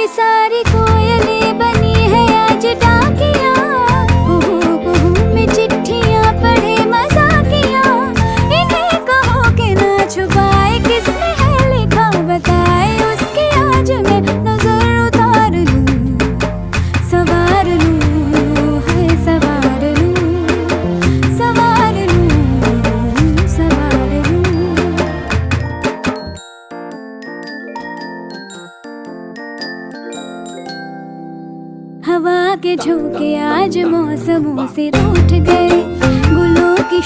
सारी कोयलें बनी है आज डाकियाँ, कुहू कुहू में चिट्ठियाँ पढ़े मजाकियाँ। इन्हें कहो कि ना छुपाए किसने है लिखा बताए, उसकी आज मैं नजर उतार लूं, सवार लूं, है सवार लूं, सवार लूं, सवार लूं। हवा के झोंके आज मौसमों से रूठ गए, गुलों की